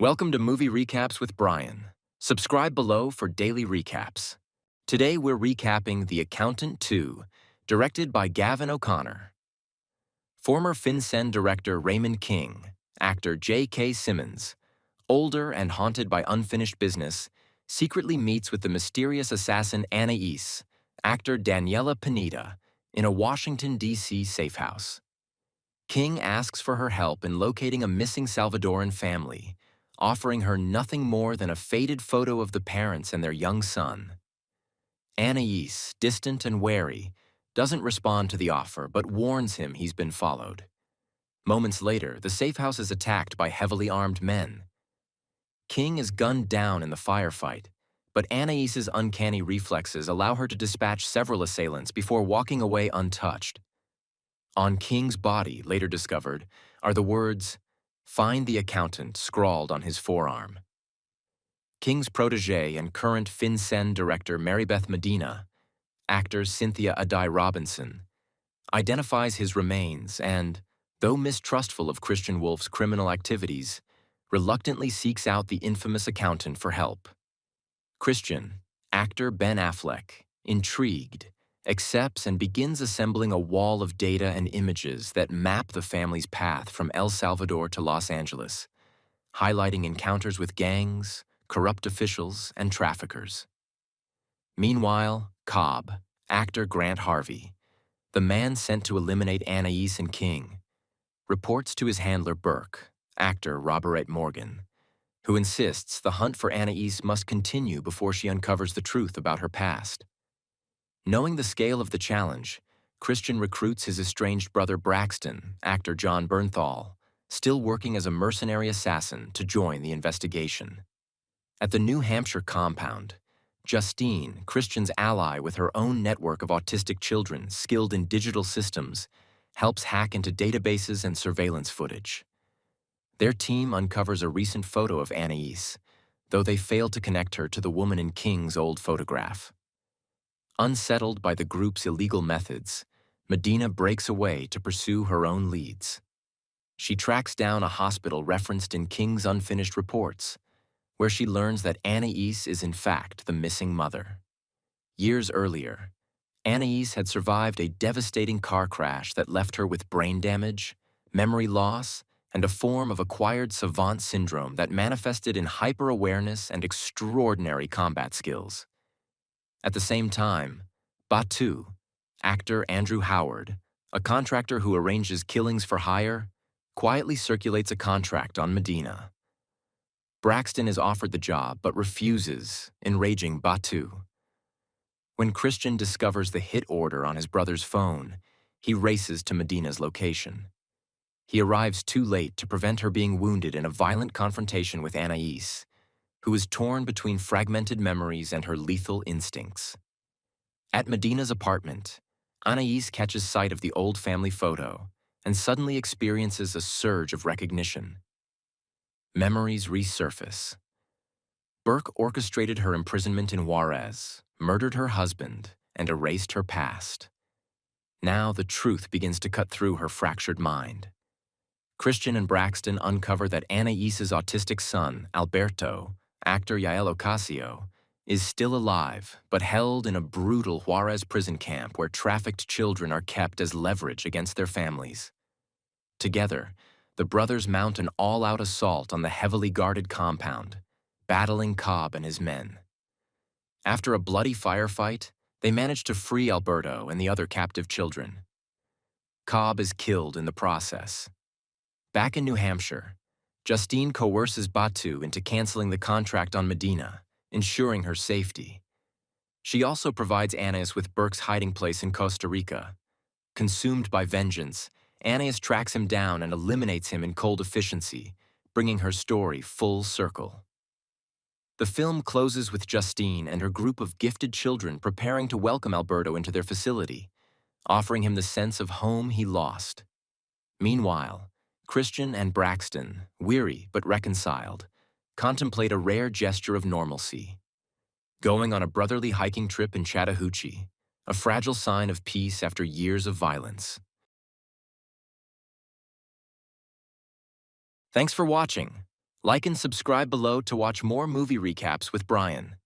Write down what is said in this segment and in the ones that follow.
Welcome to Movie Recaps with Brian. Subscribe below for daily recaps. Today we're recapping The Accountant 2, directed by Gavin O'Connor. Former FinCEN director Raymond King, actor J.K. Simmons, older and haunted by unfinished business, secretly meets with the mysterious assassin Anais, actor Daniela Pineda, in a Washington, D.C. safe house. King asks for her help in locating a missing Salvadoran family, offering her nothing more than a faded photo of the parents and their young son. Anais, distant and wary, doesn't respond to the offer but warns him he's been followed. Moments later, the safe house is attacked by heavily armed men. King is gunned down in the firefight, but Anais's uncanny reflexes allow her to dispatch several assailants before walking away untouched. On King's body, later discovered, are the words, "Find the accountant," scrawled on his forearm. King's protégé and current FinCEN director Marybeth Medina, actor Cynthia Adai Robinson, identifies his remains and, though mistrustful of Christian Wolff's criminal activities, reluctantly seeks out the infamous accountant for help. Christian, actor Ben Affleck, intrigued, accepts and begins assembling a wall of data and images that map the family's path from El Salvador to Los Angeles, highlighting encounters with gangs, corrupt officials, and traffickers. Meanwhile, Cobb, actor Grant Harvey, the man sent to eliminate Anais and King, reports to his handler Burke, actor Robert Morgan, who insists the hunt for Anais must continue before she uncovers the truth about her past. Knowing the scale of the challenge, Christian recruits his estranged brother Braxton, actor John Bernthal, still working as a mercenary assassin, to join the investigation. At the New Hampshire compound, Justine, Christian's ally with her own network of autistic children skilled in digital systems, helps hack into databases and surveillance footage. Their team uncovers a recent photo of Anais, though they fail to connect her to the woman in King's old photograph. Unsettled by the group's illegal methods, Medina breaks away to pursue her own leads. She tracks down a hospital referenced in King's unfinished reports, where she learns that Anais is in fact the missing mother. Years earlier, Anais had survived a devastating car crash that left her with brain damage, memory loss, and a form of acquired savant syndrome that manifested in hyper-awareness and extraordinary combat skills. At the same time, Batu, actor Andrew Howard, a contractor who arranges killings for hire, quietly circulates a contract on Medina. Braxton is offered the job but refuses, enraging Batu. When Christian discovers the hit order on his brother's phone, he races to Medina's location. He arrives too late to prevent her being wounded in a violent confrontation with Anais, who is torn between fragmented memories and her lethal instincts. At Medina's apartment, Anais catches sight of the old family photo and suddenly experiences a surge of recognition. Memories resurface. Burke orchestrated her imprisonment in Juarez, murdered her husband, and erased her past. Now the truth begins to cut through her fractured mind. Christian and Braxton uncover that Anais's autistic son, Alberto, actor Yael Ocasio, is still alive but held in a brutal Juarez prison camp where trafficked children are kept as leverage against their families. Together, the brothers mount an all-out assault on the heavily guarded compound, battling Cobb and his men. After a bloody firefight, they manage to free Alberto and the other captive children. Cobb is killed in the process. Back in New Hampshire, Justine coerces Batu into canceling the contract on Medina, ensuring her safety. She also provides Anais with Burke's hiding place in Costa Rica. Consumed by vengeance, Anais tracks him down and eliminates him in cold efficiency, bringing her story full circle. The film closes with Justine and her group of gifted children preparing to welcome Alberto into their facility, offering him the sense of home he lost. Meanwhile, Christian and Braxton, weary but reconciled, contemplate a rare gesture of normalcy. Going on a brotherly hiking trip in Chattahoochee, a fragile sign of peace after years of violence. Thanks for watching. Like and subscribe below to watch more movie recaps with Brian.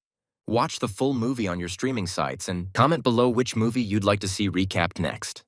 Watch the full movie on your streaming sites and comment below which movie you'd like to see recapped next.